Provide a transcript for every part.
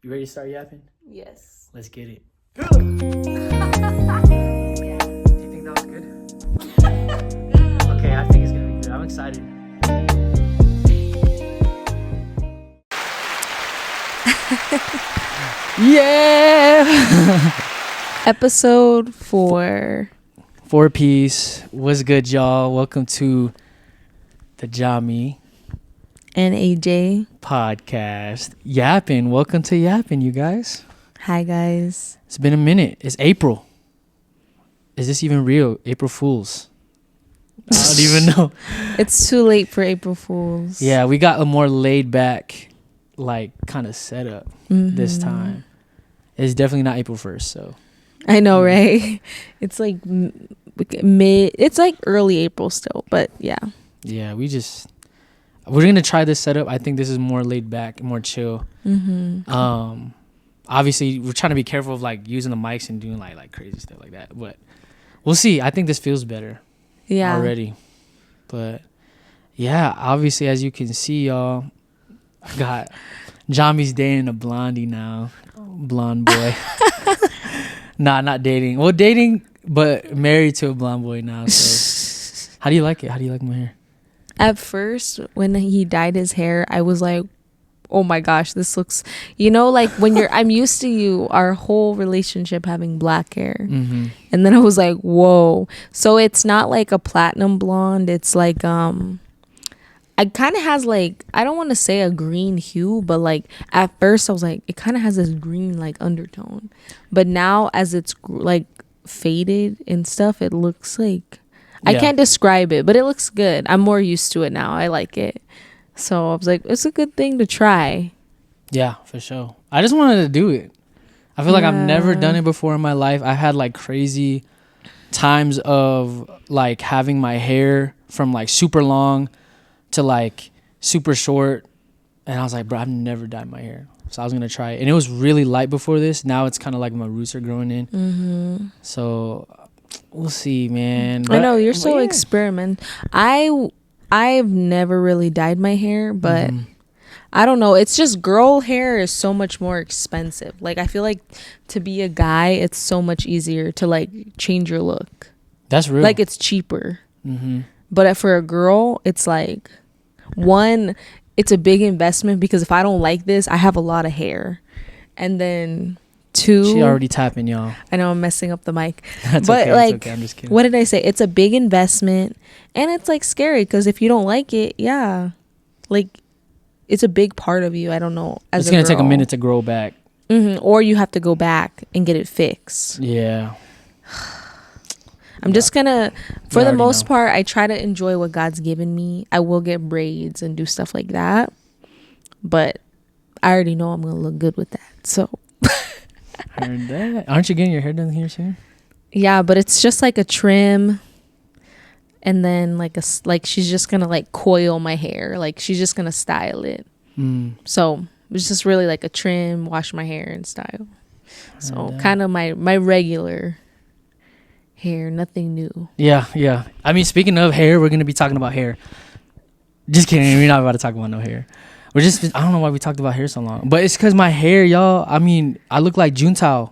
You ready to start yapping? Yes. Let's get it. Yeah. Do you think that was good? Okay, I think it's gonna be good. I'm excited. Yeah. Episode 4. 4-piece. What's good, y'all? Welcome to the Jami And AJ. podcast. YAPpin. Welcome to YAPpin, you guys. Hi, guys. It's been a minute. It's April. Is this even real? April Fools. I don't even know. It's too late for April Fools. Yeah, we got a more laid back, like, kind of setup this time. It's definitely not April 1st, so. I know, right? It's like mid. It's like early April still, but yeah. Yeah, we're gonna try this setup. I think this is more laid back, more chill. Obviously, we're trying to be careful of like using the mics and doing like crazy stuff like that. But we'll see. I think this feels better. Yeah. Already. But yeah, obviously, as you can see, y'all, I got Jami's dating a blondie now, blonde boy. Nah, not dating. Well, dating, but married to a blonde boy now. So, how do you like it? How do you like my hair? At first, when he dyed his hair, I was like, oh my gosh, this looks, like when I'm used to our whole relationship having black hair. Mm-hmm. And then I was like, whoa. So it's not like a platinum blonde. It's like, it kind of has like, I don't want to say a green hue, but like at first I was like, it kind of has this green like undertone. But now as it's like faded and stuff, it looks like, I can't describe it, but it looks good. I'm more used to it now. I like it. So I was like, it's a good thing to try. Yeah, for sure. I just wanted to do it. I feel like I've never done it before in my life. I had like crazy times of like having my hair from like super long to like super short. And I was like, bro, I've never dyed my hair. So I was going to try it. And it was really light before this. Now it's kind of like my roots are growing in. Mm-hmm. So we'll see, man. But, I know, you're so experiment. I've never really dyed my hair, but I don't know. It's just girl hair is so much more expensive. Like, I feel like to be a guy, it's so much easier to like change your look. That's real. Like, it's cheaper. Mm-hmm. But for a girl, it's like, one, it's a big investment because if I don't like this, I have a lot of hair. And then two, she already tapping, y'all. I know I'm messing up the mic. That's but okay, like, okay. I'm just kidding. What did I say? It's a big investment and it's like scary because if you don't like it, like it's a big part of you. I don't know. It's going to take a minute to grow back. Mm-hmm. Or you have to go back and get it fixed. Yeah. I'm just gonna, for the most part, I try to enjoy what God's given me. I will get braids and do stuff like that. But I already know I'm going to look good with that. So. Heard that. Aren't you getting your hair done here soon? Yeah, but it's just like a trim. And then like she's just going to like coil my hair. Like she's just going to style it. So it's just really like a trim, wash my hair and style. So kind of my regular hair, nothing new. Yeah. I mean, speaking of hair, we're going to be talking about hair. Just kidding. We're not about to talk about no hair. I don't know why we talked about hair so long. But it's because my hair, y'all, I mean, I look like Juntao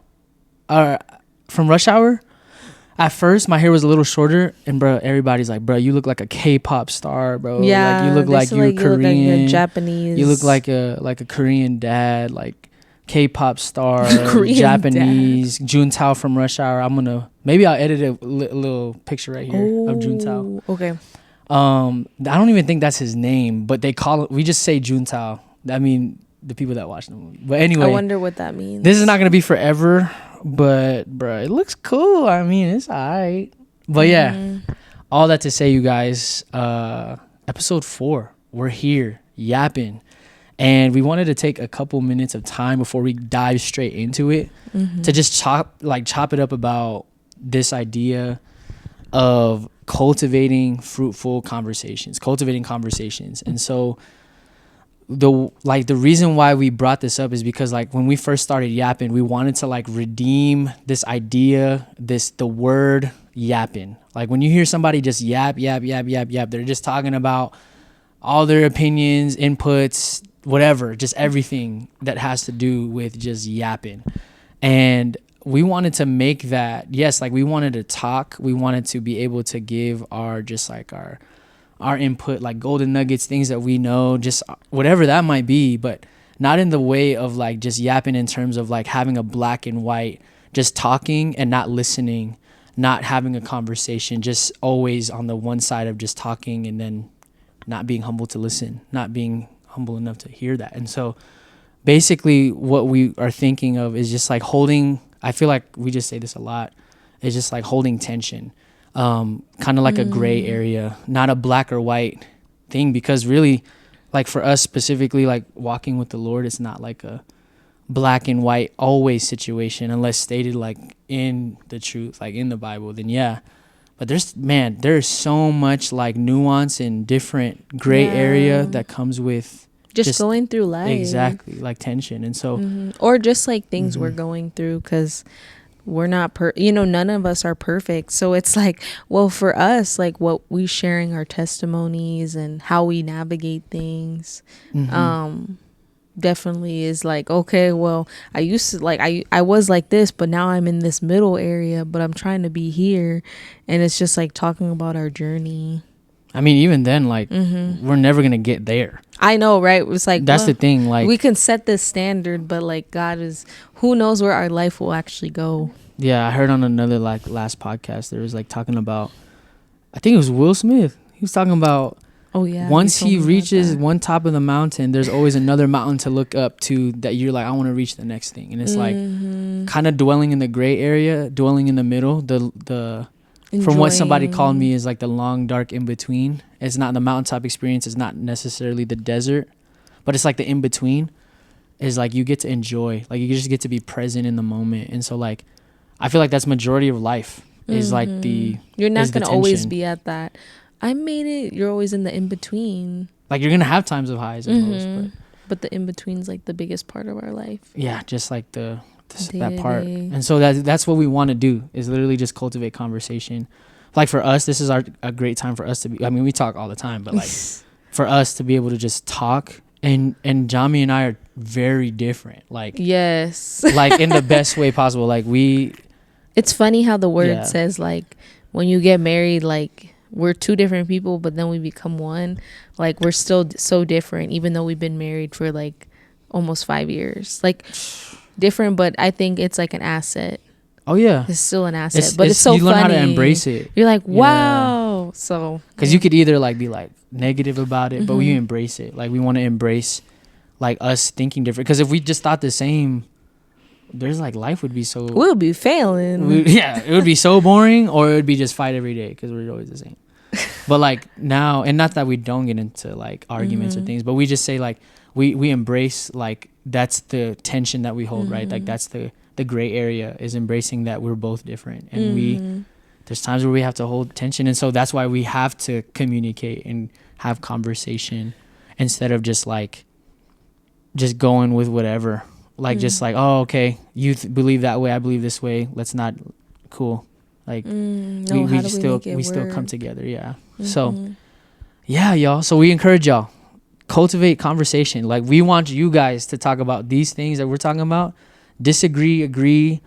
from Rush Hour. At first, my hair was a little shorter. And, bro, everybody's like, bro, you look like a K-pop star, bro. Yeah. Like, you look like you're Korean. You look like a Japanese. You look like a Korean dad, like K-pop star, Korean Japanese, Juntao from Rush Hour. Maybe I'll edit a little picture right here of Juntao. Okay. I don't even think that's his name, but we just say Juntao. I mean, the people that watch the movie. But anyway, I wonder what that means. This is not going to be forever, but bro, it looks cool. I mean, it's alright. But yeah, all that to say, you guys, episode 4, we're here, yapping. And we wanted to take a couple minutes of time before we dive straight into it to just chop it up about this idea of cultivating fruitful conversations. And so the reason why we brought this up is because like when we first started yapping, we wanted to like redeem this idea, the word yapping. Like when you hear somebody just yap, they're just talking about all their opinions, inputs, whatever, just everything that has to do with just yapping. And we wanted to make that, yes, like we wanted to talk, we wanted to be able to give our just like our input, like golden nuggets, things that we know, just whatever that might be, but not in the way of like just yapping in terms of like having a black and white, just talking and not listening, not having a conversation, just always on the one side of just talking and then not being humble to listen, not being humble enough to hear that. And so basically what we are thinking of is just like holding, I feel like we just say this a lot, it's just like holding tension, kind of like a gray area, not a black or white thing, because really like for us specifically, like walking with the Lord, it's not like a black and white always situation unless stated like in the truth, like in the Bible, then yeah. But there's so much like nuance and different gray area that comes with just going through life. Exactly, like tension. And so or just like things we're going through, because we're not none of us are perfect. So it's like, well, for us, like what we sharing our testimonies and how we navigate things definitely is like, okay, well, I used to like I was like this, but now I'm in this middle area, but I'm trying to be here. And it's just like talking about our journey. I mean, even then, like we're never gonna get there. I know, right? It's like, that's the thing, like we can set this standard, but like God is, who knows where our life will actually go. Yeah, I heard on another like last podcast there was like talking about, I think it was Will Smith, he was talking about, oh yeah, once he reaches one top of the mountain, there's always another mountain to look up to that you're like, I want to reach the next thing. And it's like kind of dwelling in the gray area, dwelling in the middle, the from what somebody called me is like the long dark in between. It's not the mountaintop experience, it's not necessarily the desert, but it's like the in between is like you get to enjoy, like you just get to be present in the moment. And so like I feel like that's majority of life is like you're not gonna always be at that I made it. You're always in the in between. Like you're gonna have times of highs and lows, but the in between's like the biggest part of our life. Yeah, just like that part. And so that's what we want to do, is literally just cultivate conversation. Like for us, this is a great time for us to be, I mean, we talk all the time, but like for us to be able to just talk, and Jami and I are very different. Like, yes, like in the best way possible. Like it's funny how the word says, like, when you get married, like, we're two different people, but then we become one. Like, we're still so different, even though we've been married for like almost 5 years. Like, different, but I think it's like an asset. Oh yeah, it's still an asset, but it's so funny. You learn how to embrace it. You're like, wow. So because you could either like be like negative about it, but we embrace it. Like, we want to embrace like us thinking different. Because if we just thought the same, there's like, life would be so, we'll be failing. It would be so boring, or it would be just fight every day because we're always the same. But like now, and not that we don't get into like arguments or things, but we just say like we embrace, like, that's the tension that we hold, right? Like, that's the gray area, is embracing that we're both different, and there's times where we have to hold tension. And so that's why we have to communicate and have conversation, instead of just like just going with whatever. Like, just like, oh, okay, you believe that way, I believe this way, let's not, cool. Like, we still come together. Yeah. So yeah, y'all. So we encourage y'all, cultivate conversation. Like, we want you guys to talk about these things that we're talking about. Disagree, agree.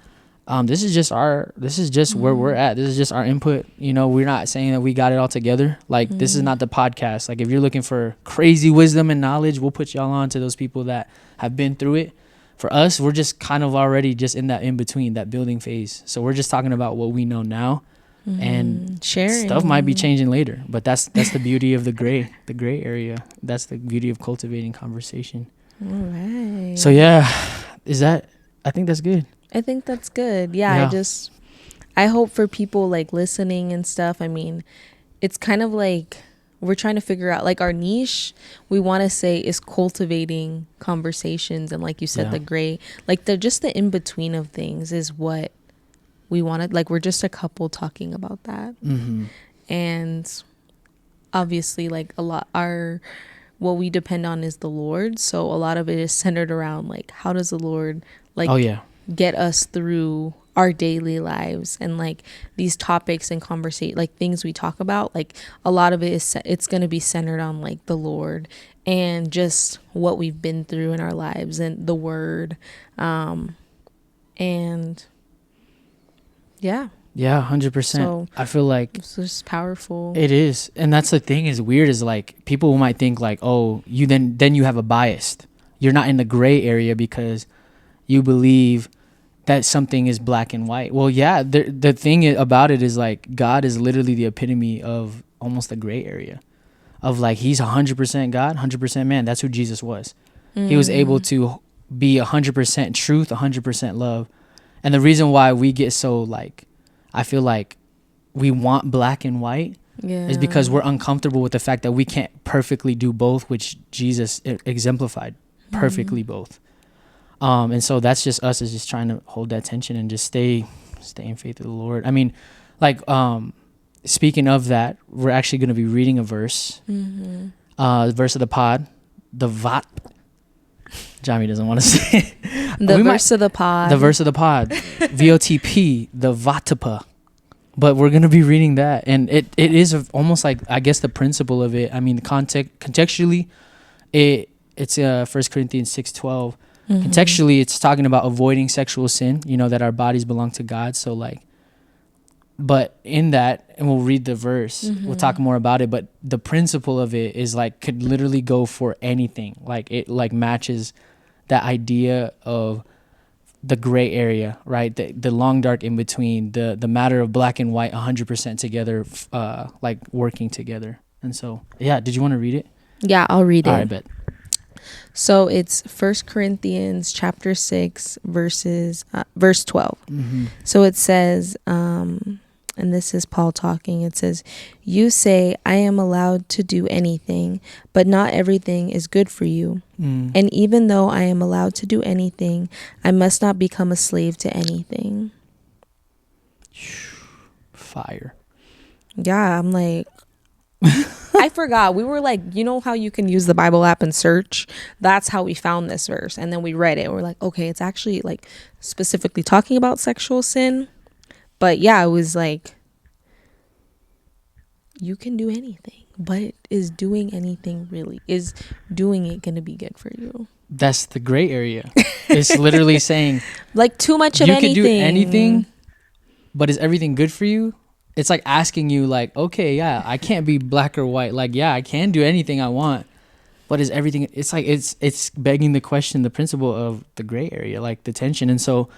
This is just where we're at. This is just our input. You know, we're not saying that we got it all together. Like, this is not the podcast. Like, if you're looking for crazy wisdom and knowledge, we'll put y'all on to those people that have been through it. For us, we're just kind of already just in that in between, that building phase. So we're just talking about what we know now, and sharing. Stuff might be changing later. But that's the beauty of the gray area. That's the beauty of cultivating conversation. All right. So yeah, I think that's good. I think that's good. Yeah. I hope for people like listening and stuff. I mean, it's kind of like, we're trying to figure out, like, our niche, we want to say, is cultivating conversations. And like you said, the gray, like just the in between of things is what we wanted. Like, we're just a couple talking about that. And obviously, like, what we depend on is the Lord. So a lot of it is centered around, like, how does the Lord, like, get us through our daily lives and like these topics and conversate like things we talk about, like a lot of it is it's going to be centered on like the Lord and just what we've been through in our lives and the word. And yeah. Yeah, 100%. So I feel like it's just powerful. it is. And that's the thing is weird is like people might think like, oh, you then you have a bias. You're not in the gray area because you believe that something is black and white. Well, yeah, the thing about it is like God is literally the epitome of almost the gray area of like he's 100% God, 100% man. That's who Jesus was. He was able to be 100% truth, 100% love. And the reason why we get so like, I feel like we want black and white is because we're uncomfortable with the fact that we can't perfectly do both, which Jesus exemplified perfectly both. And so that's just us is just trying to hold that tension and just stay in faith with the Lord. I mean, like, speaking of that, we're actually going to be reading a verse, the verse of the pod, the vat. Jamie doesn't want to say it. The verse of the pod. The verse of the pod. VOTP, the vatapa. But we're going to be reading that. And it is almost like, I guess, the principle of it. I mean, contextually, it's 1 Corinthians 6:12. Contextually, it's talking about avoiding sexual sin, you know, that our bodies belong to God. So, like, but in that, and we'll read the verse, we'll talk more about it, but the principle of it is like, could literally go for anything. Like, it like matches that idea of the gray area, right? The long dark in between, the matter of black and white 100% together, like working together. And so, yeah, did you want to read it? Yeah, I'll read it. All right, bet. So it's 1 Corinthians chapter 6 verse 12. So it says, and this is Paul talking. It says, "You say I am allowed to do anything, but not everything is good for you. And even though I am allowed to do anything, I must not become a slave to anything." Fire. Yeah, I'm like, I forgot. We were like, you know how you can use the Bible app and search? That's how we found this verse. And then we read it. We're like, okay, it's actually like specifically talking about sexual sin. But yeah, it was like, you can do anything, but is doing it going to be good for you? That's the gray area. It's literally saying like too much of you anything. could do anything, but is everything good for you? It's like asking you like, okay, yeah, I can't be black or white. Like, yeah, I can do anything I want, but is everything, it's like, it's begging the question, the principle of the gray area, like the tension. And so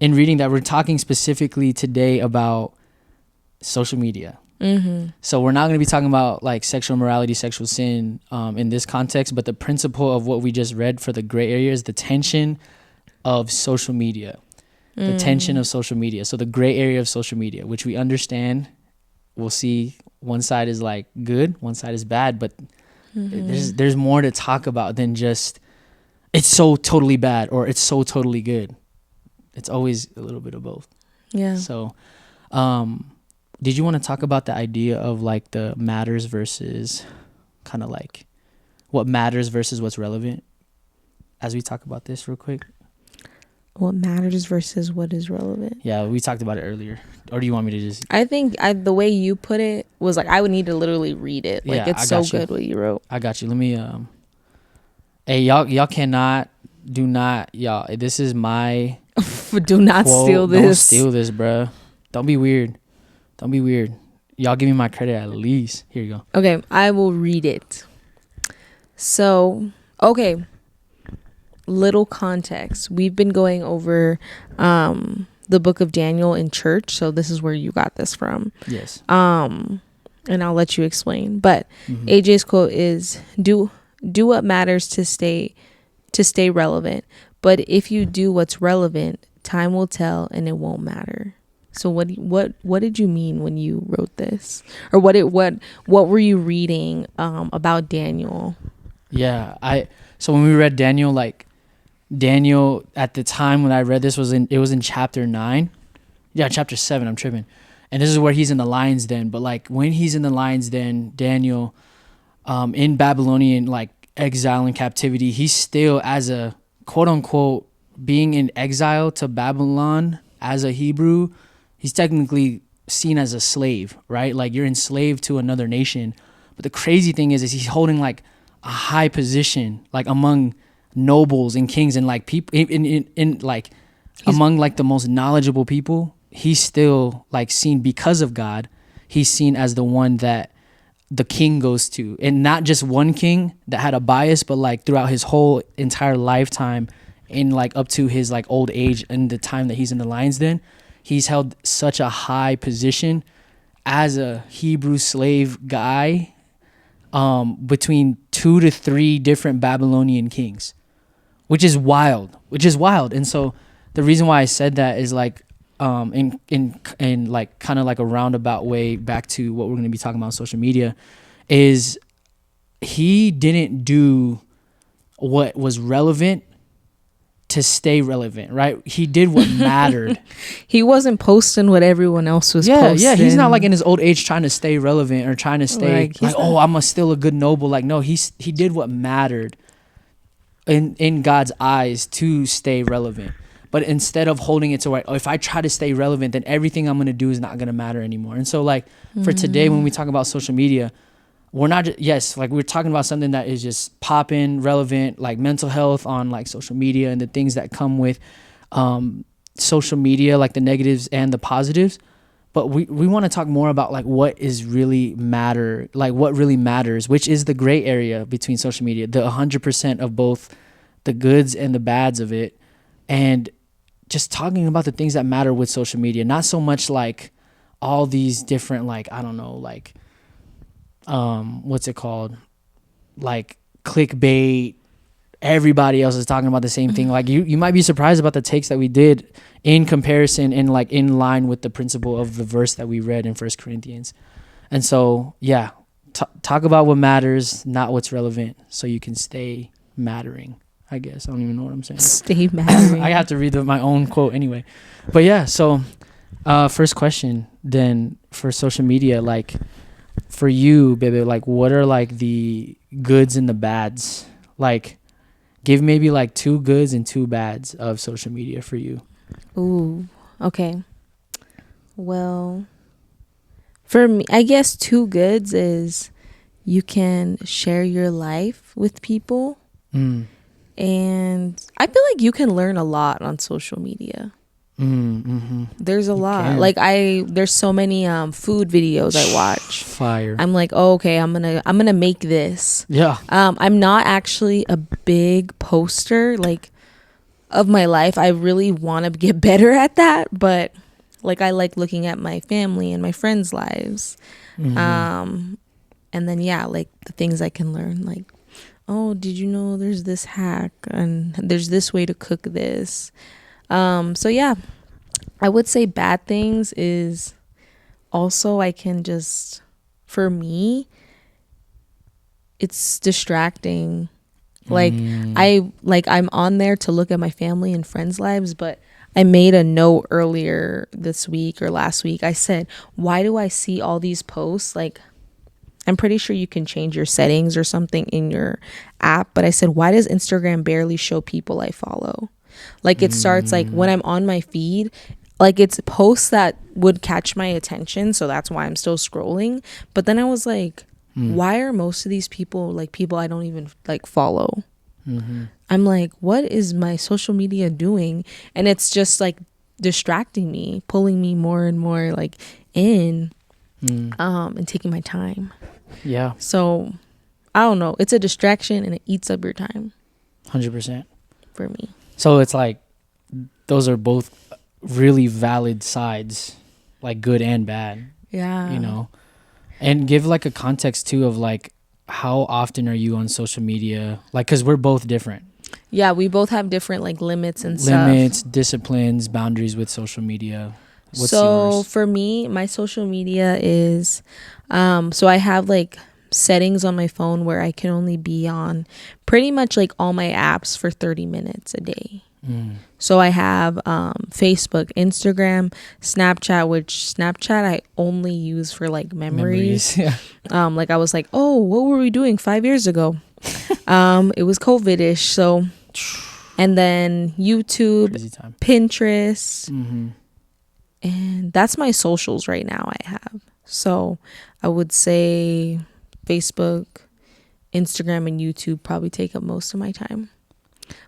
in reading that, we're talking specifically today about social media. So we're not going to be talking about like sexual morality, sexual sin in this context, but the principle of what we just read for the gray area is the tension of social media. The tension of social media. So the gray area of social media, which we understand, we'll see one side is like good, one side is bad, but there's more to talk about than just it's so totally bad or it's so totally good. It's always a little bit of both. Yeah. So, did you want to talk about the idea of like the matters versus kind of like what matters versus what's relevant as we talk about this real quick? What matters versus what is relevant. Yeah, we talked about it earlier. Or do you want me to just... I think the way you put it was like, I would need to literally read it. Like, it's so good what you wrote. I got you. Let me... Hey, y'all cannot... Do not... Y'all, this is my... Do not quote. Steal this. Don't steal this, bro. Don't be weird. Don't be weird. Y'all give me my credit at least. Here you go. Okay, I will read it. So, okay... Little context. We've been going over the book of Daniel in church, so this is where you got this from. Yes. And I'll let you explain. But AJ's quote is do what matters to stay relevant. But if you do what's relevant, time will tell and it won't matter. So what did you mean when you wrote this? Or what were you reading about Daniel? Yeah, so when we read Daniel, like Daniel at the time when I read this was in chapter 9. Yeah, chapter 7, I'm tripping. And this is where he's in the lion's den. But like when he's in the lion's den, Daniel, in Babylonian like exile and captivity, he's still as a quote unquote being in exile to Babylon as a Hebrew, he's technically seen as a slave, right? Like you're enslaved to another nation. But the crazy thing is he's holding like a high position, like among nobles and kings and like people in like among like the most knowledgeable people. He's still like seen because of God. He's seen as the one that the king goes to, and not just one king that had a bias, but like throughout his whole entire lifetime, in like up to his like old age and the time that he's in the lion's den, he's held such a high position as a Hebrew slave guy, between 2 to 3 different Babylonian kings, which is wild. And so the reason why I said that is like, in like kind of like a roundabout way back to what we're going to be talking about on social media, is he didn't do what was relevant to stay relevant, right? He did what mattered. He wasn't posting what everyone else was posting. Yeah, he's not like in his old age trying to stay relevant or trying to stay like oh, I'm still a good noble. Like no, he did what mattered in God's eyes to stay relevant. But instead of holding it to where, oh, if I try to stay relevant, then everything I'm going to do is not going to matter anymore. And so like for today, when we talk about social media, we're not just, like we're talking about something that is just popping, relevant, like mental health on like social media and the things that come with social media, like the negatives and the positives. But we want to talk more about like what is really matter, like what really matters, which is the gray area between social media, the 100% of both the goods and the bads of it. And just talking about the things that matter with social media, not so much like all these different, like, I don't know, like, what's it called? Like clickbait. Everybody else is talking about the same thing. Like you might be surprised about the takes that we did in comparison and like in line with the principle of the verse that we read in 1 Corinthians. And so, yeah, talk about what matters, not what's relevant, so you can stay mattering. I guess I don't even know what I'm saying. Stay mattering. I have to read my own quote anyway. But yeah, so first question then for social media, like for you, baby, like what are like the goods and the bads? Like give maybe like 2 goods and 2 bads of social media for you. Ooh, okay. Well, for me, I guess 2 goods is you can share your life with people. And I feel like you can learn a lot on social media. There's a lot. Like there's so many food videos I watch. Fire. I'm like, oh, okay, I'm gonna make this. Yeah. I'm not actually a big poster like of my life. I really want to get better at that, but like I like looking at my family and my friends' lives. And then yeah, like the things I can learn, like, oh, did you know there's this hack and there's this way to cook this? So yeah, I would say bad things is also I can just, for me, it's distracting. Like I'm on there to look at my family and friends' lives, but I made a note earlier this week or last week. I said, why do I see all these posts? Like, I'm pretty sure you can change your settings or something in your app, but I said, why does Instagram barely show people I follow? Like it starts like when I'm on my feed, like it's posts that would catch my attention, so that's why I'm still scrolling. But then I was like, why are most of these people like people I don't even like follow? I'm like, what is my social media doing? And it's just like distracting me, pulling me more and more like in and taking my time. Yeah. So I don't know. It's a distraction and it eats up your time. 100%. For me. So it's like those are both really valid sides, like good and bad. Yeah. You know, and give like a context too of like how often are you on social media? Like, because we're both different. Yeah, we both have different like limits and stuff. Disciplines, boundaries with social media. What's so yours? For me, my social media is so I have like settings on my phone where I can only be on pretty much like all my apps for 30 minutes a day. So I have Facebook, Instagram, Snapchat, which Snapchat I only use for like memories. Yeah. Like I was like, oh, what were we doing 5 years ago? It was COVID-ish. So, and then YouTube, Pinterest, And that's my socials right now I have. So I would say Facebook, Instagram, and YouTube probably take up most of my time.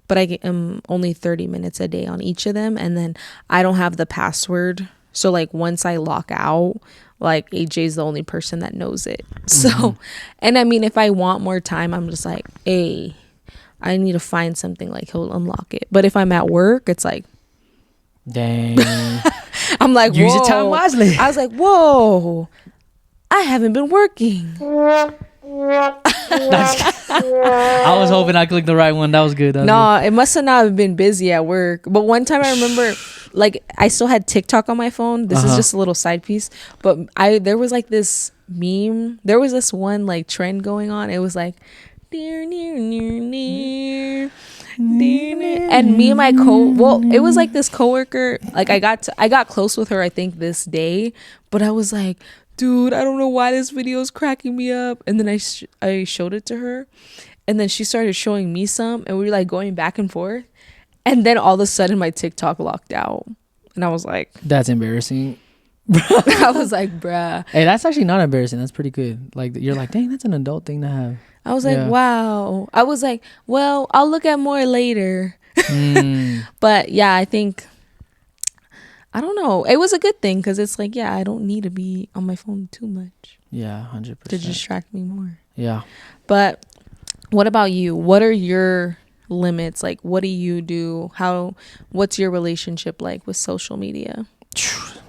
But I am only 30 minutes a day on each of them. And then I don't have the password. So like once I lock out, like AJ's the only person that knows it. So, and I mean, if I want more time, I'm just like, hey, I need to find something, like he'll unlock it. But if I'm at work, it's like, dang. I'm like, use your time wisely. I was like, whoa, I haven't been working. I was hoping I clicked the right one. That was good. No, it must have not been busy at work. But one time I remember, like, I still had TikTok on my phone. This is just a little side piece. But there was like this meme. There was this one like trend going on. It was like, near, near, near, near. And me and my it was like this coworker, like I got close with her, I think this day, but I was like, dude, I don't know why this video is cracking me up. And then I showed it to her, and then she started showing me some, and we were like going back and forth, and then all of a sudden my TikTok locked out, and I was like, that's embarrassing. I was like, bruh. Hey, that's actually not embarrassing. That's pretty good. Like, you're like, dang, that's an adult thing to have. I was like, wow. I was like, well, I'll look at more later. But yeah, I think, I don't know. It was a good thing because it's like, yeah, I don't need to be on my phone too much. Yeah, 100%. To distract me more. Yeah. But what about you? What are your limits? Like, what do you do? What's your relationship like with social media?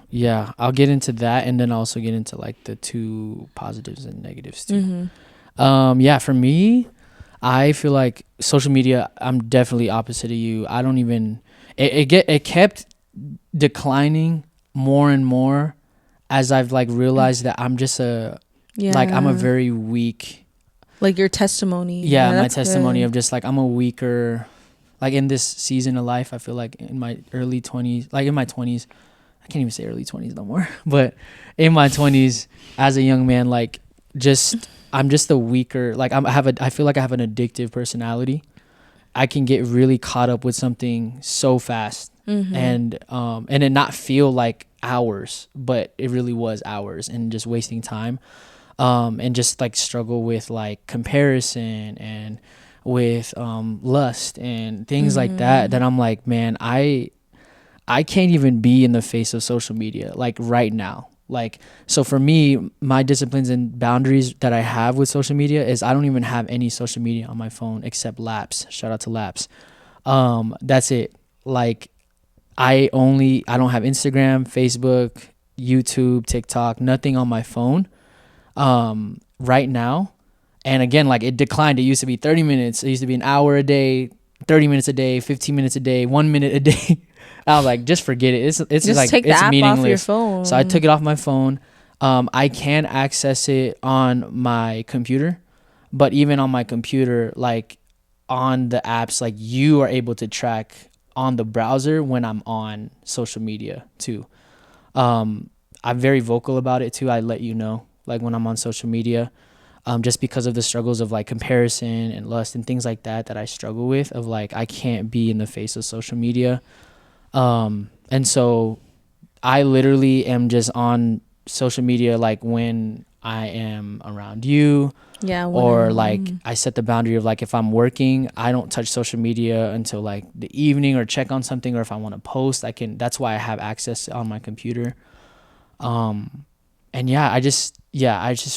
Yeah, I'll get into that, and then also get into like the two positives and negatives too. Yeah, for me, I feel like social media, I'm definitely opposite of you. I don't even, it kept declining more and more as I've like realized that I'm just like I'm a very weak, like your testimony. Yeah, my testimony good. Of just like I'm a weaker, like in this season of life, I feel like in my early 20s, like in my 20s, I can't even say early 20s no more, but in my 20s as a young man, like I'm just the weaker, like I feel like I have an addictive personality. I can get really caught up with something so fast and it not feel like hours, but it really was hours and just wasting time. And just like struggle with like comparison and with lust and things like that I'm like, man, I can't even be in the face of social media like right now. Like, so for me, my disciplines and boundaries that I have with social media is I don't even have any social media on my phone except Laps. Shout out to Laps. That's it. Like, I don't have Instagram, Facebook, YouTube, TikTok, nothing on my phone right now. And again, like it declined. It used to be 30 minutes. It used to be an hour a day, 30 minutes a day, 15 minutes a day, 1 minute a day. I was like, just forget it. It's just like, take the it's app meaningless. Off your phone. So I took it off my phone. I can access it on my computer, but even on my computer, like on the apps, like you are able to track on the browser when I'm on social media too. I'm very vocal about it too. I let you know, like when I'm on social media, just because of the struggles of like comparison and lust and things like that I struggle with, of like, I can't be in the face of social media. And so I literally am just on social media like when I am around you, or like I set the boundary of like if I'm working, I don't touch social media until like the evening or check on something, or if I want to post, that's why I have access on my computer. And I just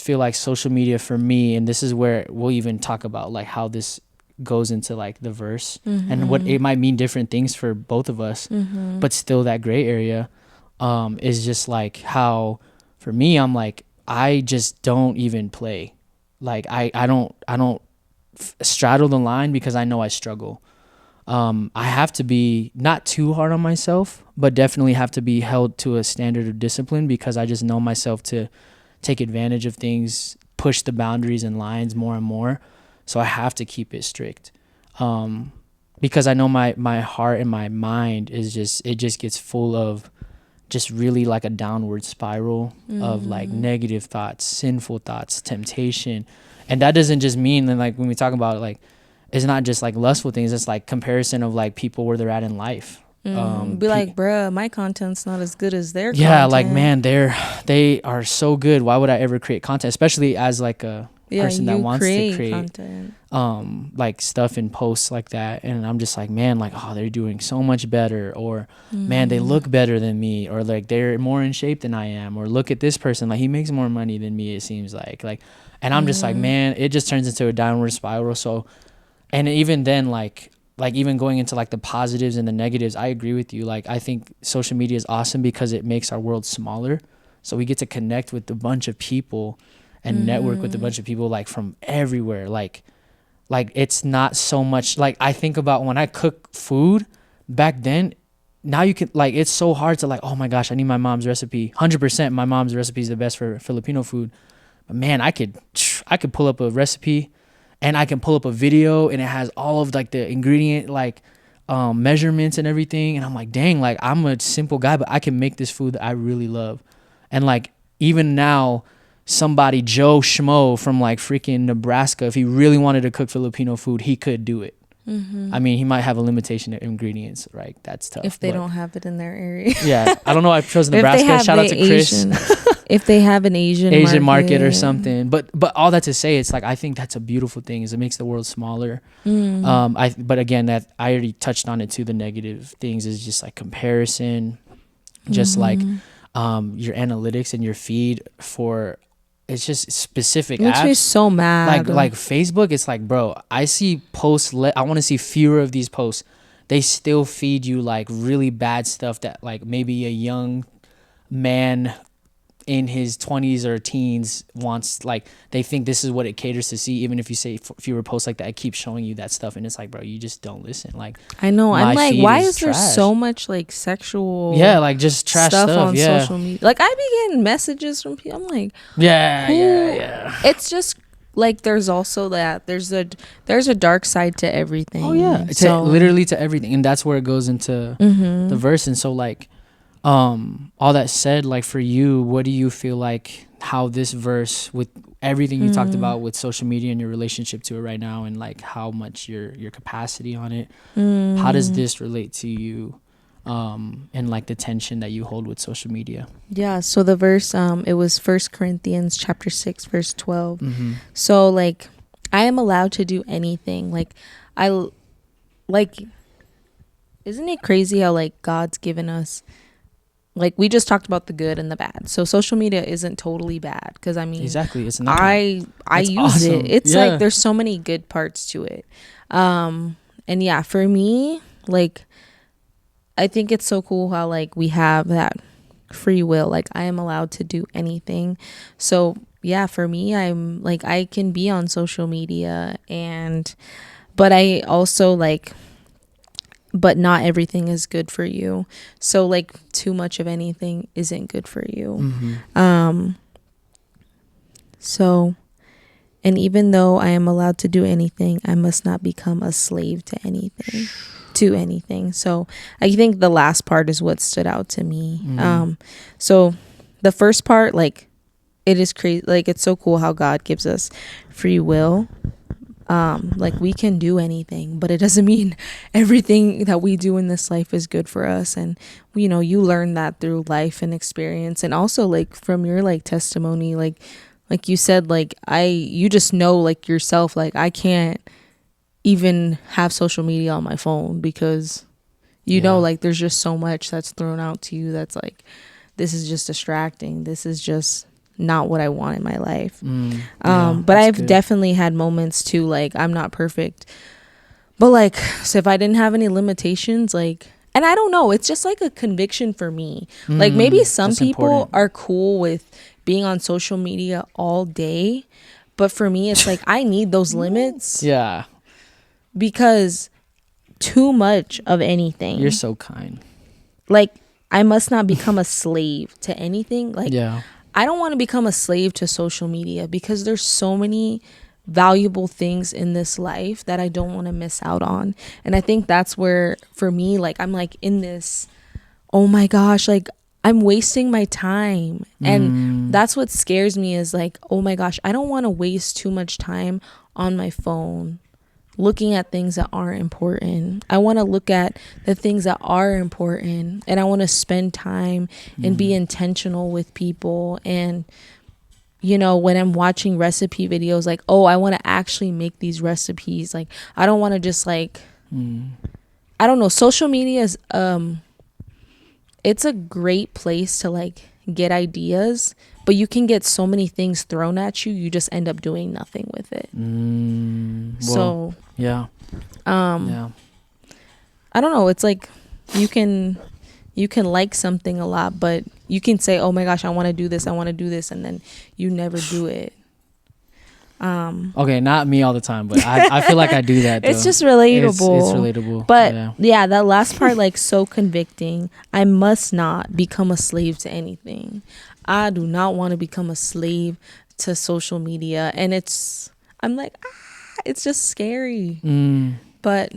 feel like social media for me, and this is where we'll even talk about like how this goes into like the verse and what it might mean different things for both of us, but still that gray area is just like how for me, I'm like, I just don't even play. Like I don't straddle the line because I know I struggle. I have to be not too hard on myself, but definitely have to be held to a standard of discipline because I just know myself to take advantage of things, push the boundaries and lines more and more. So I have to keep it strict, because I know my heart and my mind is just gets full of just really like a downward spiral of like negative thoughts, sinful thoughts, temptation. And that doesn't just mean that like when we talk about like, it's not just like lustful things, it's like comparison of like people where they're at in life. Be like, bruh, my content's not as good as their yeah, content. like, man, they are so good. Why would I ever create content, especially as like a person that wants to create content, like stuff and posts like that? And I'm just like, man, like, oh, they're doing so much better, or man, they look better than me, or like they're more in shape than I am, or look at this person, like he makes more money than me, it seems like, and I'm just like, man, it just turns into a downward spiral. So, and even then, like even going into like the positives and the negatives, I agree with you. Like, I think social media is awesome because it makes our world smaller. So we get to connect with a bunch of people and network with a bunch of people like from everywhere. Like it's not so much like, I think about when I cook food back then. Now you can, like, it's so hard to like, oh my gosh, I need my mom's recipe. 100% my mom's recipe is the best for Filipino food. But man, I could pull up a recipe, and I can pull up a video, and it has all of like the ingredient like measurements and everything, and I'm like, dang, like I'm a simple guy, but I can make this food that I really love. And like, even now, somebody Joe Schmo from like freaking Nebraska, if he really wanted to cook Filipino food, he could do it. I mean, he might have a limitation of ingredients, right? That's tough. If they don't have it in their area. Yeah, I don't know. I chose Nebraska. Shout out to Chris. If they have an Asian market or something. But all that to say, it's like, I think that's a beautiful thing, is it makes the world smaller. But again, that I already touched on it too. The negative things is just like comparison, just like your analytics and your feed for, it's just specific apps. Makes me so mad. Like Facebook, it's like, bro, I see posts. I want to see fewer of these posts. They still feed you like really bad stuff that like maybe a young man in his 20s or teens wants. Like, they think this is what it caters to see. Even if you say fewer posts like that, it keeps showing you that stuff, and it's like, bro, you just don't listen. Like, I know. I'm like, why is there so much like sexual like just trash stuff on social media? Like, I be getting messages from people. I'm like, yeah. It's just like, there's also that there's a dark side to everything. Oh yeah, so, literally to everything. And that's where it goes into the verse. And so like, all that said, like, for you, what do you feel like how this verse, with everything you talked about with social media and your relationship to it right now, and like how much your capacity on it, how does this relate to you, and like the tension that you hold with social media? Yeah, so the verse, it was 1 Corinthians chapter 6 verse 12. So like, I am allowed to do anything. Like, isn't it crazy how like God's given us, like, we just talked about the good and the bad. So social media isn't totally bad, because I mean, exactly, it's not. I use awesome. It's like, there's so many good parts to it. And yeah, for me, like, I think it's so cool how like we have that free will. Like, I am allowed to do anything. So yeah, for me, I'm like, I can be on social media, but I also like, but not everything is good for you. So like, too much of anything isn't good for you. So, and even though I am allowed to do anything, I must not become a slave to anything. So I think the last part is what stood out to me. So the first part, like, it is crazy. Like, it's so cool how God gives us free will. Like, we can do anything, but it doesn't mean everything that we do in this life is good for us. And you know, you learn that through life and experience, and also like from your like testimony, like you said, like, you just know, like, yourself, like, I can't even have social media on my phone, because you know, like, there's just so much that's thrown out to you that's like, this is just distracting, this is just not what I want in my life. But I've definitely had moments too, like, I'm not perfect, but like, so if I didn't have any limitations, like, and I don't know, it's just like a conviction for me. Like, maybe some people are cool with being on social media all day, but for me, it's like, I need those limits. Yeah. Because too much of anything. You're so kind. Like, I must not become a slave to anything. Like, I don't want to become a slave to social media, because there's so many valuable things in this life that I don't want to miss out on. And I think that's where, for me, like, I'm like in this, oh my gosh, like, I'm wasting my time. And that's what scares me, is like, oh my gosh, I don't want to waste too much time on my phone. looking at things that aren't important. I want to look at the things that are important, and I want to spend time and be intentional with people. And you know, when I'm watching recipe videos, like, oh, I want to actually make these recipes. Like, I don't want to just like I don't know, social media is it's a great place to like get ideas, but you can get so many things thrown at you, you just end up doing nothing with it. So yeah. I don't know, it's like you can like something a lot, but you can say, oh my gosh, I want to do this, and then you never do it. Okay, not me all the time, but I feel like I do that though. It's just relatable. It's relatable. But yeah, that last part, like, so convicting. I must not become a slave to anything. I do not want to become a slave to social media. And I'm like, it's just scary. But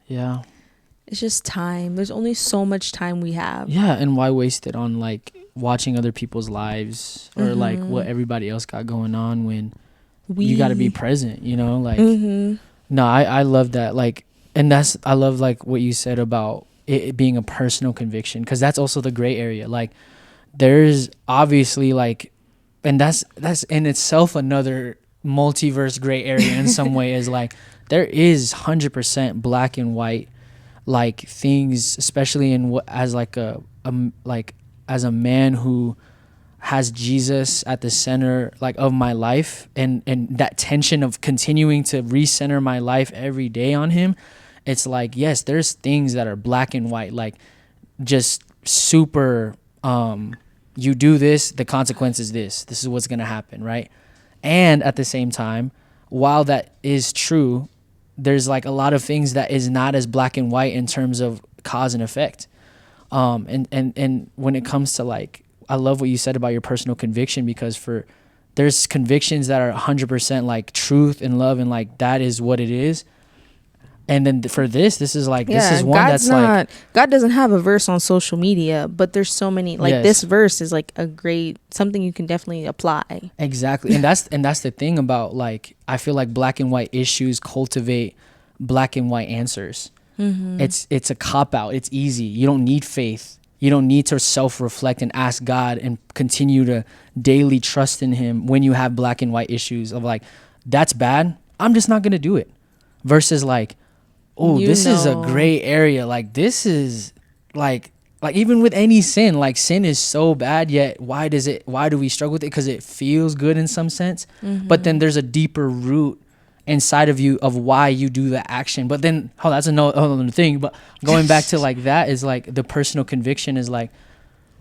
yeah, it's just time. There's only so much time we have. Yeah, and why waste it on like watching other people's lives or like what everybody else got going on when you got to be present, you know? Like, no, I love that. Like, and I love like what you said about it being a personal conviction, because that's also the gray area. Like, there's obviously like, and that's in itself another multiverse gray area in some way, is like there is 100% black and white like things, especially in what as like a like as a man who has Jesus at the center like of my life, and that tension of continuing to recenter my life every day on him. It's like, yes, there's things that are black and white, like just super you do this, the consequence is this is what's gonna happen, right? And at the same time, while that is true, there's like a lot of things that is not as black and white in terms of cause and effect. And when it comes to like, I love what you said about your personal conviction, because there's convictions that are 100% like truth and love, and like that is what it is. And then for this is like, this is one God's like, God doesn't have a verse on social media, but there's so many, like this verse is like a great, something you can definitely apply. Exactly. And that's the thing about like, I feel like black and white issues cultivate black and white answers. It's a cop out. It's easy. You don't need faith. You don't need to self-reflect and ask God and continue to daily trust in him when you have black and white issues of like, that's bad, I'm just not going to do it. Versus like, oh, this is a gray area. Like, this is like even with any sin, like sin is so bad, yet why do we struggle with it? Because it feels good in some sense. But then there's a deeper root inside of you of why you do the action. But then, that's another thing. But going back to like that is like the personal conviction is like,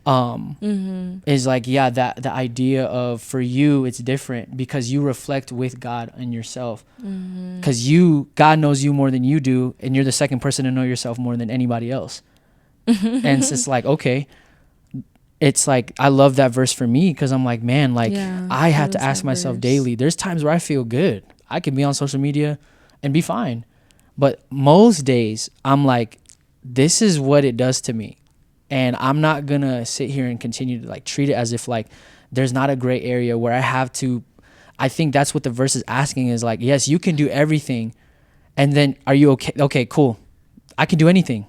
is like, yeah, that the idea of for you, it's different because you reflect with God and yourself. Because God knows you more than you do. And you're the second person to know yourself more than anybody else. And it's just like, okay. It's like, I love that verse for me because I'm like, man, like I have to ask myself daily. There's times where I feel good. I can be on social media and be fine. But most days I'm like, this is what it does to me. And I'm not going to sit here and continue to like treat it as if like there's not a gray area where I have to. I think that's what the verse is asking is like, yes, you can do everything. And then are you okay? Okay, cool. I can do anything.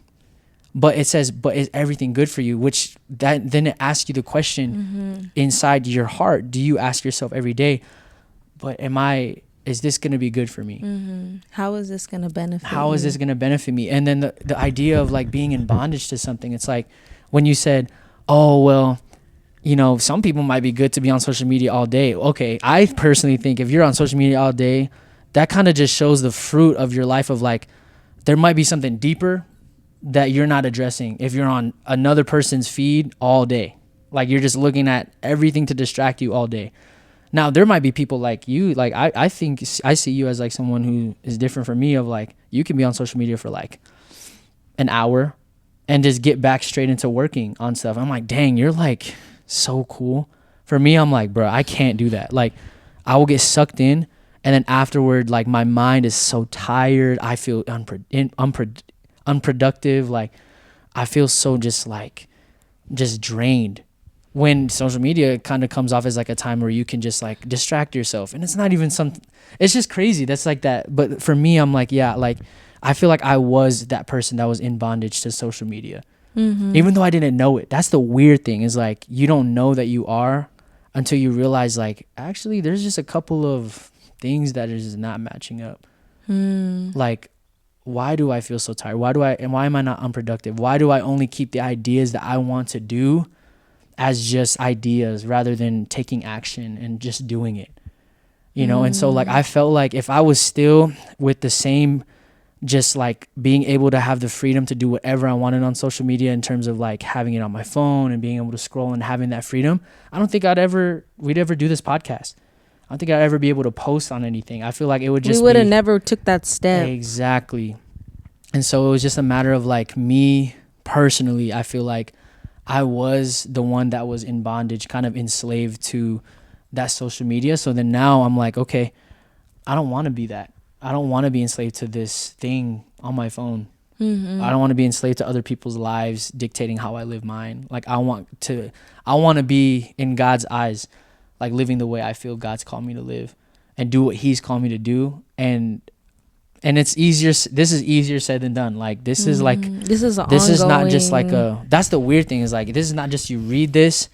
But it says, but is everything good for you? Which then it asks you the question inside your heart. Do you ask yourself every day, but is this going to be good for me? How is this going to benefit is this going to benefit me? And then the idea of like being in bondage to something, it's like when you said, oh, well, you know, some people might be good to be on social media all day. Okay, I personally think if you're on social media all day, that kind of just shows the fruit of your life of like, there might be something deeper that you're not addressing if you're on another person's feed all day. Like you're just looking at everything to distract you all day. Now, there might be people like you, like I think I see you as like someone who is different from me of like, you can be on social media for like an hour and just get back straight into working on stuff. I'm like, dang, you're like so cool. For me, I'm like, bro, I can't do that. Like I will get sucked in and then afterward, like my mind is so tired. I feel unproductive. Like I feel so just drained. when social media kind of comes off as like a time where you can just like distract yourself, and it's not even it's just crazy. That's like that. But for me, I'm like, yeah, like I feel like I was that person that was in bondage to social media, even though I didn't know it. That's the weird thing, is like you don't know that you are until you realize like actually there's just a couple of things that is not matching up. Like, why do I feel so tired? Why am I not unproductive? Why do I only keep the ideas that I want to do as just ideas rather than taking action and just doing it, you know? And so like I felt like if I was still with the same, just like being able to have the freedom to do whatever I wanted on social media in terms of like having it on my phone and being able to scroll and having that freedom, I don't think we'd ever do this podcast. I don't think I'd ever be able to post on anything. I feel like it would just, we would have never took that step. Exactly. And so it was just a matter of like me personally, I feel like I was the one that was in bondage, kind of enslaved to that social media. So then now I'm like, okay, I don't want to be that. I don't want to be enslaved to this thing on my phone. I don't want to be enslaved to other people's lives dictating how I live mine. Like I want to be in God's eyes, like living the way I feel God's called me to live and do what he's called me to do. And it's easier. This is easier said than done. Like this is like, this is not just like that's the weird thing, is like, this is not just you read this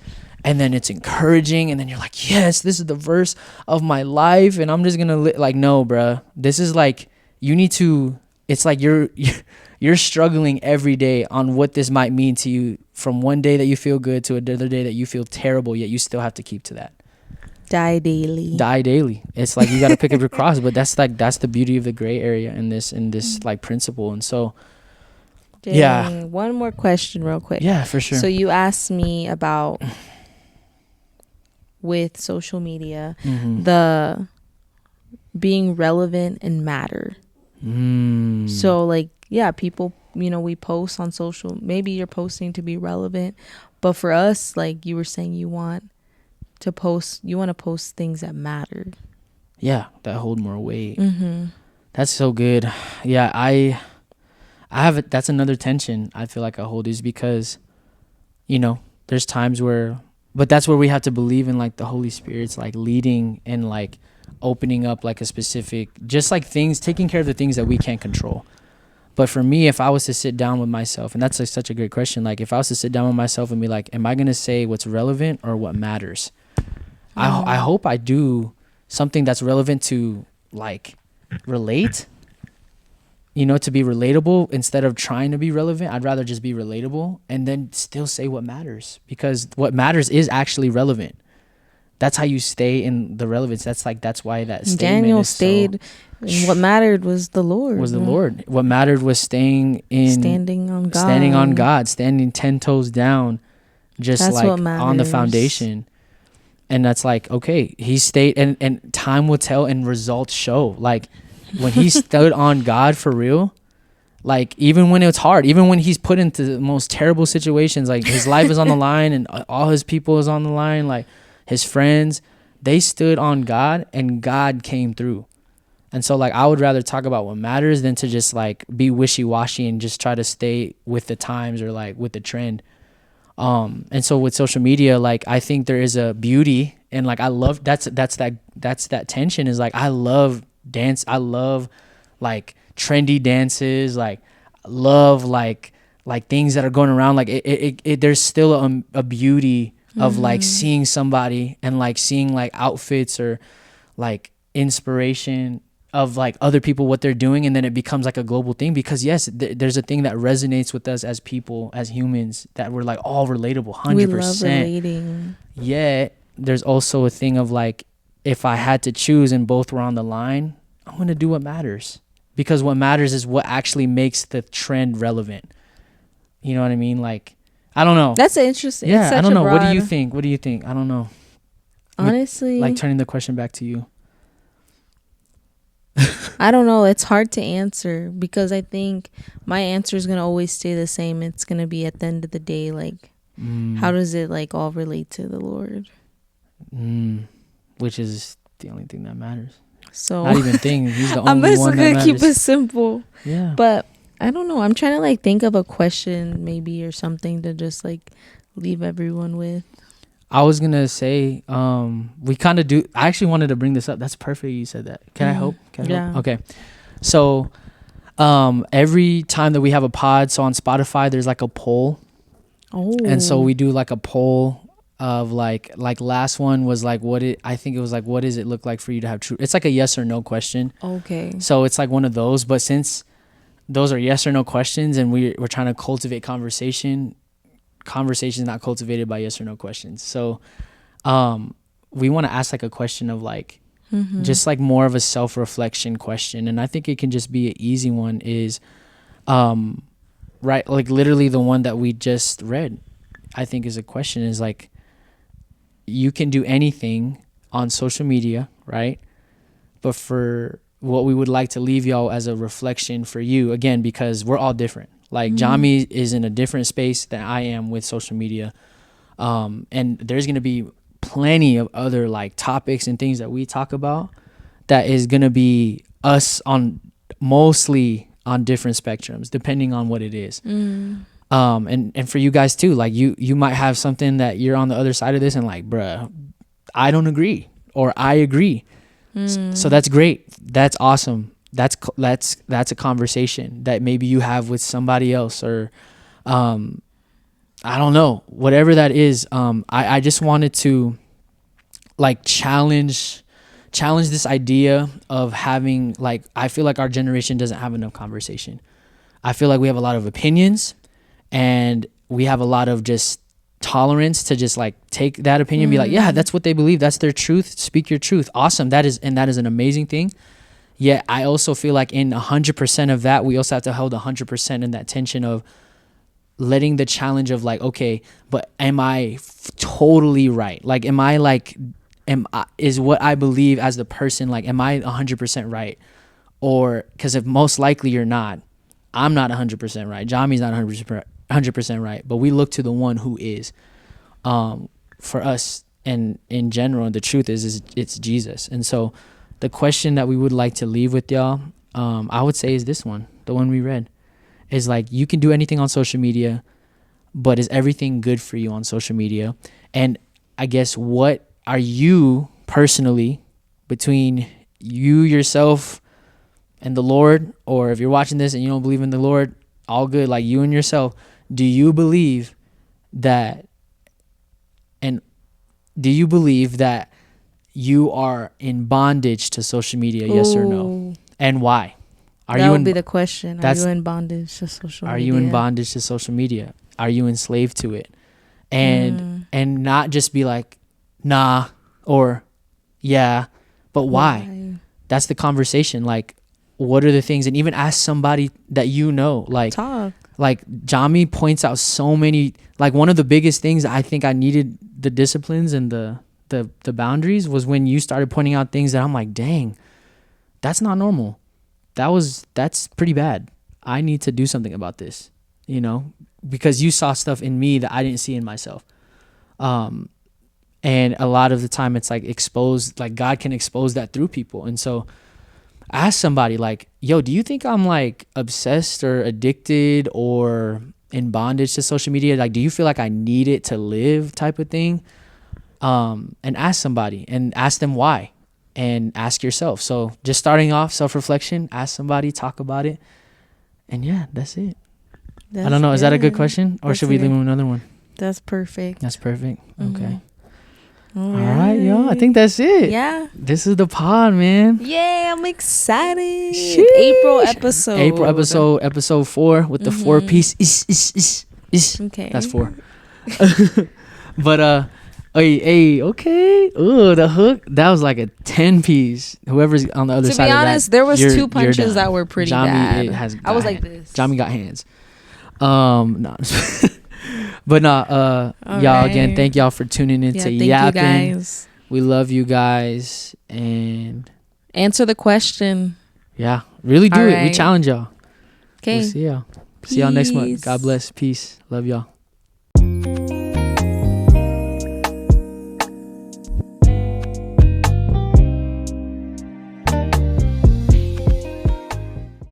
and then it's encouraging and then you're like, yes, this is the verse of my life and I'm just going to like, no, bruh. This is like, you need to, it's like you're struggling every day on what this might mean to you, from one day that you feel good to another day that you feel terrible, yet you still have to keep to that. Die daily. It's like you got to pick up your cross, but that's the beauty of the gray area in this like principle. And so Dang. Yeah, one more question real quick. Yeah, for sure. So you asked me about with social media, the being relevant and matter. So like, yeah, people, you know, we post on social, maybe you're posting to be relevant, but for us, like you were saying, you want to post things that matter. Yeah, that hold more weight. That's so good. Yeah, I have that's another tension I feel like I hold, is because, you know, there's times where, but that's where we have to believe in like the Holy Spirit's like leading and like opening up like a specific, just like things, taking care of the things that we can't control. But for me, if I was to sit down with myself, and that's like such a great question, like if I was to sit down with myself and be like, am I going to say what's relevant or what matters? I hope I do something that's relevant to like relate, you know, to be relatable instead of trying to be relevant. I'd rather just be relatable and then still say what matters, because what matters is actually relevant. That's how you stay in the relevance. That's why that statement Daniel is stayed. And what mattered was the Lord. What mattered was standing on God, standing 10 toes down, just that's like on the foundation. And that's like, okay, he stayed, and time will tell and results show. Like when he stood on God for real, like even when it's hard, even when he's put into the most terrible situations, like his life is on the line and all his people is on the line, like his friends, they stood on God and God came through. And so like I would rather talk about what matters than to just like be wishy-washy and just try to stay with the times or like with the trend. And so with social media, like I think there is a beauty, and like I love that's that tension, is like I love dance, I love like trendy dances, like love like things that are going around, like it there's still a beauty of like seeing somebody and like seeing like outfits or like inspiration of like other people, what they're doing, and then it becomes like a global thing, because yes, there's a thing that resonates with us as people, as humans, that we're like all relatable 100%. We love relating. Yet there's also a thing of like, if I had to choose and both were on the line, I'm gonna do what matters, because what matters is what actually makes the trend relevant. You know what I mean? Like, I don't know. That's interesting. Yeah, I don't know. What do you think? I don't know. Honestly, like turning the question back to you. I don't know. It's hard to answer, because I think my answer is going to always stay the same. It's going to be, at the end of the day, like, how does it like all relate to the Lord? Which is the only thing that matters. So not even thing. He's the only I'm one that matters. I'm going to keep it simple. Yeah. But I don't know. I'm trying to like think of a question maybe or something to just like leave everyone with. I was gonna say, we kind of do. I actually wanted to bring this up. That's perfect. You said that. Can I help? Can I help? Okay. So, every time that we have a pod, so on Spotify, there's like a poll. Oh. And so we do like a poll of like last one was like I think it was like, what does it look like for you to have truth? It's like a yes or no question. Okay. So it's like one of those, but since those are yes or no questions and we're trying to cultivate conversation is not cultivated by yes or no questions. So we want to ask like a question of like just like more of a self-reflection question, and I think it can just be an easy one is right, like literally the one that we just read, I think is a question is like, you can do anything on social media, right? But for what we would like to leave y'all as a reflection for you, again, because we're all different. Like Jami is in a different space than I am with social media. And there's going to be plenty of other like topics and things that we talk about that is going to be us on mostly on different spectrums, depending on what it is. And for you guys too, like you might have something that you're on the other side of this and like, bruh, I don't agree or I agree. So that's great. That's awesome. That's a conversation that maybe you have with somebody else or, I don't know, whatever that is. I just wanted to like challenge this idea of having like, I feel like our generation doesn't have enough conversation. I feel like we have a lot of opinions and we have a lot of just tolerance to just like take that opinion and be like, yeah, that's what they believe. That's their truth. Speak your truth. Awesome. That is an amazing thing. Yet I also feel like in 100% of that, we also have to hold 100% in that tension of letting the challenge of like, okay, but am I totally right? Like, is what I believe as the person, like, am I 100% right? Or, because if most likely you're not, I'm not 100% right. Jami's not 100% right, but we look to the one who is, for us. And in general, the truth is it's Jesus. And so the question that we would like to leave with y'all, I would say is this one, the one we read, is like, you can do anything on social media, but is everything good for you on social media? And I guess, what are you personally, between you yourself and the Lord, or if you're watching this and you don't believe in the Lord, all good, like you and yourself, do you believe that you are in bondage to social media? Yes or no? And why? That would be the question. Are you in bondage to social media? Are you in bondage to social media? Are you enslaved to it? And not just be like, nah, or yeah, but why? That's the conversation. Like, what are the things? And even ask somebody that you know. Like, talk. Like Jami points out so many. Like, one of the biggest things I think I needed the disciplines and the boundaries was when you started pointing out things that I'm like, dang, that's not normal. That's pretty bad. I need to do something about this, because you saw stuff in me that I didn't see in myself. And a lot of the time it's like exposed, like God can expose that through people. And so ask somebody like, yo, do you think I'm like obsessed or addicted or in bondage to social media? Like, do you feel like I need it to live, type of thing? And ask somebody and ask them why, and ask yourself. So just starting off, self-reflection, ask somebody, talk about it. And yeah, that's it. I don't know. Is that a good question, or should we leave with another one? That's perfect. That's perfect. Okay. All right, y'all. I think that's it. Yeah. This is the pod, man. Yeah, I'm excited. Sheesh. Episode 4 with the 4-piece. Okay. That's 4. But hey, okay. Ooh, the hook. That was like a 10-piece. Whoever's on the other side of that. To be honest, there was 2 punches that were pretty bad. I was like this. Jami got hands. No. But y'all, again, thank y'all for tuning in to YAPpin. Guys. We love you guys, and answer the question. Yeah, really do it. We challenge y'all. Okay. We'll see y'all. See y'all next month. God bless. Peace. Love y'all.